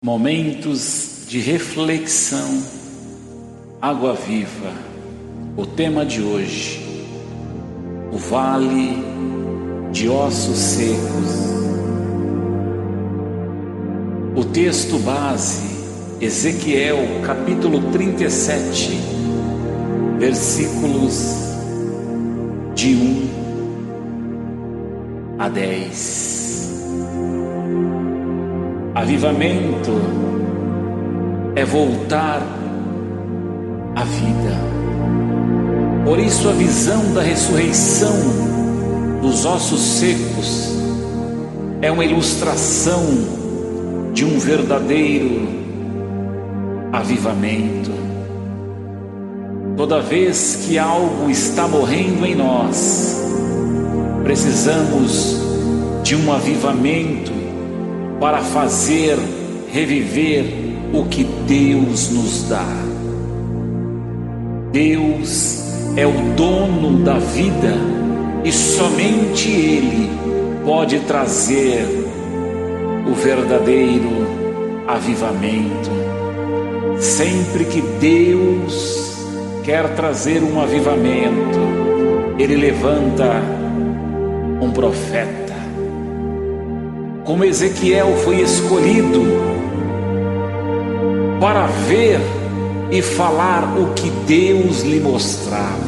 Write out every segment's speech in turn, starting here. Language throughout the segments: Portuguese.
Momentos de reflexão, água viva. O tema de hoje: o vale de ossos secos. O texto base, Ezequiel capítulo 37, versículos de 1 a 10. Avivamento é voltar à vida. Por isso a visão da ressurreição dos ossos secos é uma ilustração de um verdadeiro avivamento. Toda vez que algo está morrendo em nós, precisamos de um avivamento para fazer reviver o que Deus nos dá. Deus é o dono da vida e somente Ele pode trazer o verdadeiro avivamento. Sempre que Deus quer trazer um avivamento, Ele levanta um profeta. Como Ezequiel foi escolhido para ver e falar o que Deus lhe mostrava,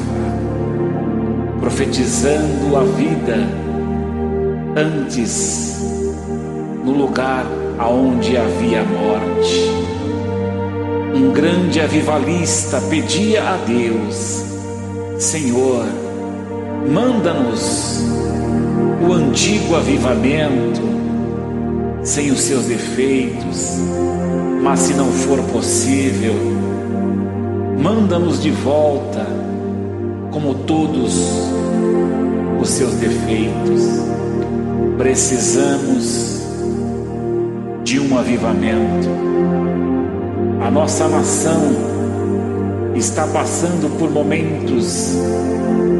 profetizando a vida antes, no lugar aonde havia morte. Um grande avivalista pedia a Deus: Senhor, manda-nos o antigo avivamento sem os seus defeitos, mas se não for possível, manda-nos de volta como todos os seus defeitos. Precisamos de um avivamento. A nossa nação está passando por momentos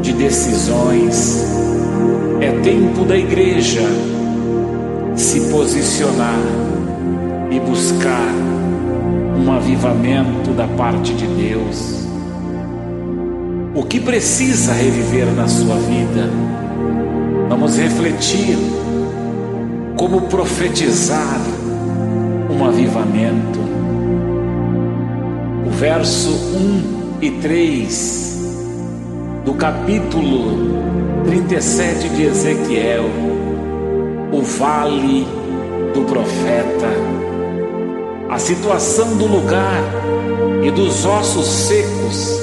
de decisões. É tempo da igreja se posicionar e buscar um avivamento da parte de Deus. O que precisa reviver na sua vida? Vamos refletir como profetizar um avivamento. O verso 1 e 3 do capítulo 37 de Ezequiel, o vale do profeta. A situação do lugar e dos ossos secos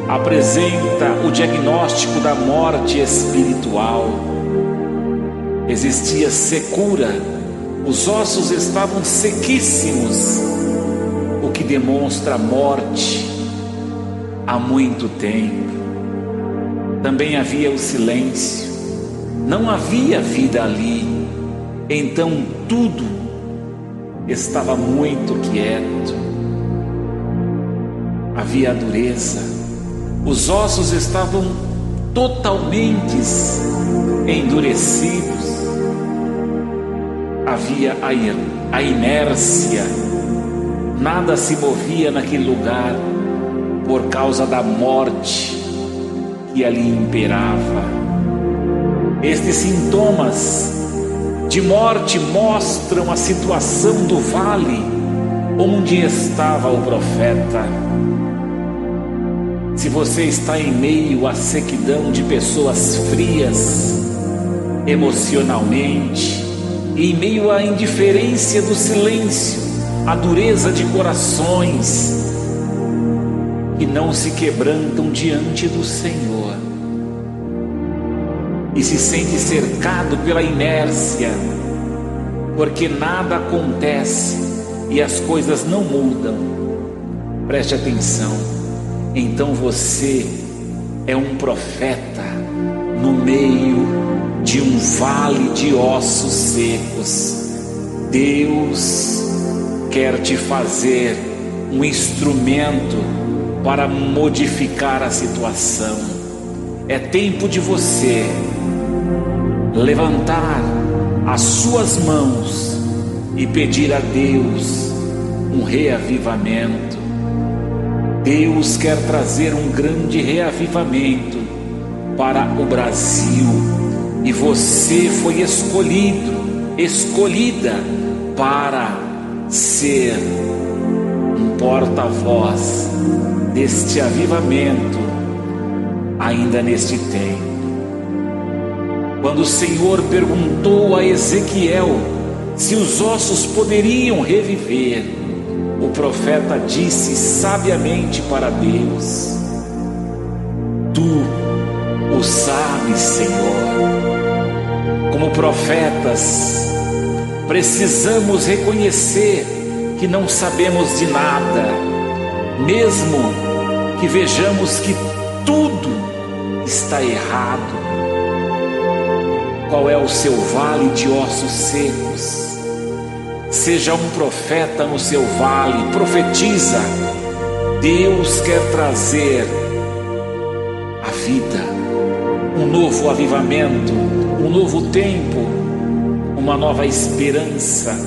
apresenta o diagnóstico da morte espiritual. Existia secura, os ossos estavam sequíssimos, o que demonstra a morte há muito tempo. Também havia o silêncio, não havia vida ali. Então tudo estava muito quieto. Havia a dureza, os ossos estavam totalmente endurecidos. Havia a inércia, nada se movia naquele lugar por causa da morte que ali imperava. Estes sintomas de morte mostram a situação do vale onde estava o profeta. Se você está em meio à sequidão de pessoas frias emocionalmente, e em meio à indiferença do silêncio, à dureza de corações que não se quebrantam diante do Senhor, e se sente cercado pela inércia, porque nada acontece e as coisas não mudam, preste atenção. Então você é um profeta no meio de um vale de ossos secos. Deus quer te fazer um instrumento para modificar a situação. É tempo de você levantar as suas mãos e pedir a Deus um reavivamento. Deus quer trazer um grande reavivamento para o Brasil, e você foi escolhida para ser um porta-voz deste avivamento ainda neste tempo. Quando o Senhor perguntou a Ezequiel se os ossos poderiam reviver, o profeta disse sabiamente para Deus: Tu o sabes, Senhor. Como profetas, precisamos reconhecer que não sabemos de nada, mesmo que vejamos que tudo está errado. Qual é o seu vale de ossos secos? Seja um profeta no seu vale, profetiza. Deus quer trazer a vida, um novo avivamento, um novo tempo, uma nova esperança.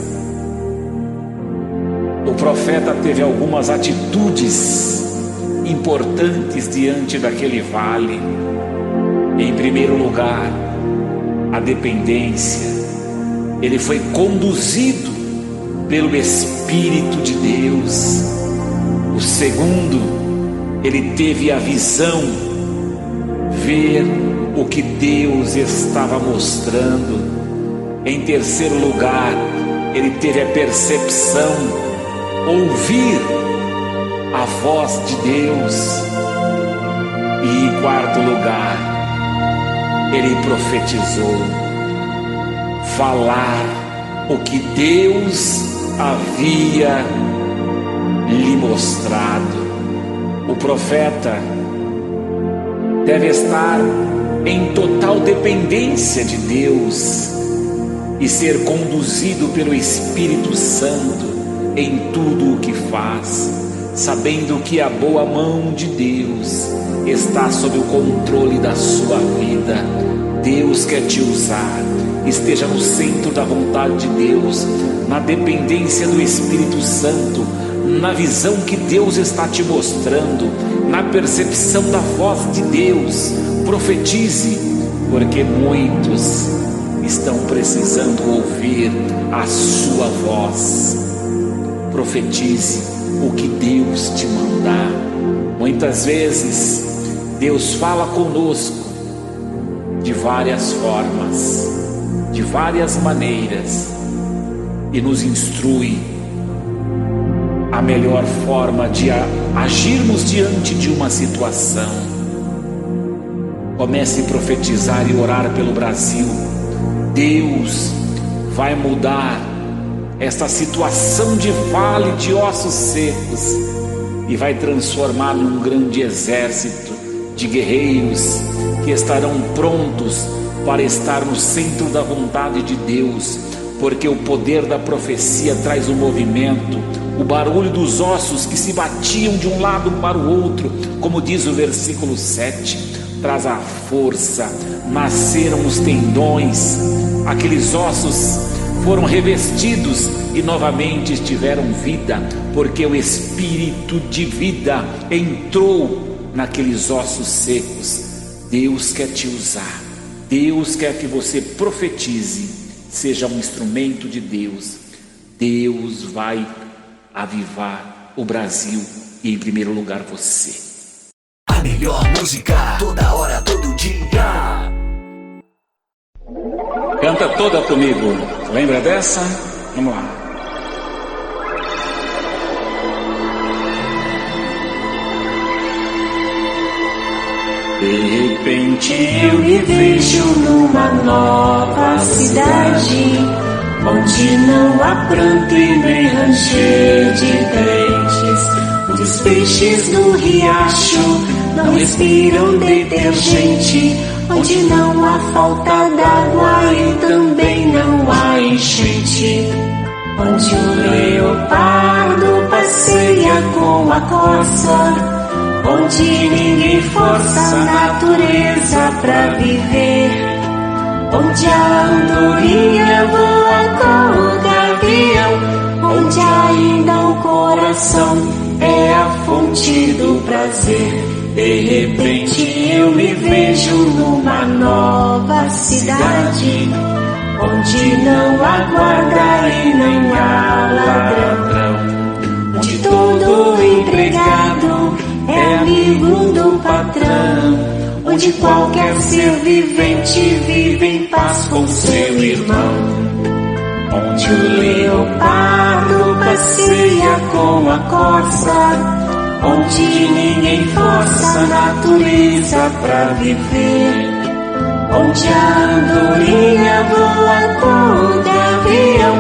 O profeta teve algumas atitudes importantes diante daquele vale. Em primeiro lugar, a dependência. Ele foi conduzido pelo Espírito de Deus. O segundo, ele teve a visão, ver o que Deus estava mostrando. Em terceiro lugar, ele teve a percepção, ouvir a voz de Deus. E em quarto lugar, ele profetizou, falar o que Deus havia lhe mostrado. O profeta deve estar em total dependência de Deus e ser conduzido pelo Espírito Santo em tudo o que faz, sabendo que a boa mão de Deus está sob o controle da sua vida. Deus quer te usar. Esteja no centro da vontade de Deus, na dependência do Espírito Santo, na visão que Deus está te mostrando, na percepção da voz de Deus. Profetize, porque muitos estão precisando ouvir a sua voz. Profetize o que Deus te mandar. Muitas vezes Deus fala conosco de várias formas, de várias maneiras, e nos instrui a melhor forma de agirmos diante de uma situação. Comece a profetizar e orar pelo Brasil. Deus vai mudar esta situação de vale de ossos secos e vai transformar num grande exército de guerreiros que estarão prontos para estar no centro da vontade de Deus, porque o poder da profecia traz o movimento, o barulho dos ossos que se batiam de um lado para o outro, como diz o versículo 7, traz a força. Nasceram os tendões, aqueles ossos foram revestidos e novamente tiveram vida, porque o Espírito de vida entrou naqueles ossos secos. Deus quer te usar. Deus quer que você profetize, seja um instrumento de Deus. Deus vai avivar o Brasil e, em primeiro lugar, você. A melhor música, toda hora, todo dia. Canta toda comigo. Lembra dessa? Vamos lá. De repente eu me vejo numa nova cidade, onde não há pranto e nem ranger de dentes, onde os peixes do riacho não respiram detergente, onde não há falta d'água e também não há enchente, onde o leopardo passeia com a corça, onde ninguém força a natureza pra viver, onde a andorinha voa com o gavião, onde ainda o coração é a fonte do prazer. De repente eu me vejo numa nova cidade, onde não há guarda e nem há ladrão, onde todo empregado é amigo do patrão, onde qualquer ser vivente vive em paz com seu irmão, onde o leopardo passeia com a corça, onde ninguém força a natureza pra viver, onde a andorinha voa com o avião,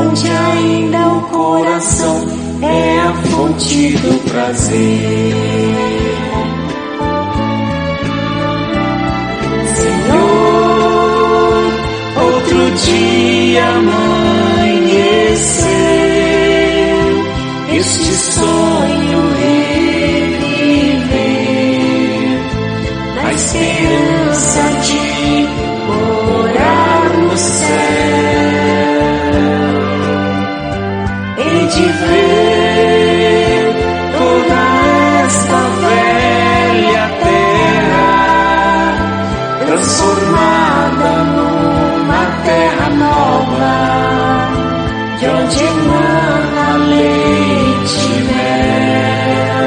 onde ainda o coração é a fonte do prazer. Senhor, outro dia amanheceu, este sonho reviver, na esperança de morar no céu, e de ver toda esta velha terra transformada numa terra nova, de onde emana leite e mel.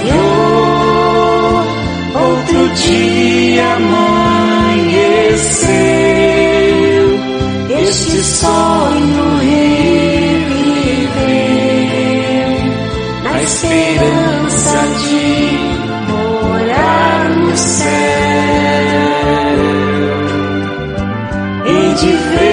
Senhor, outro dia amanheceu, este sonho reviver, na esperança de morar no céu, e de ver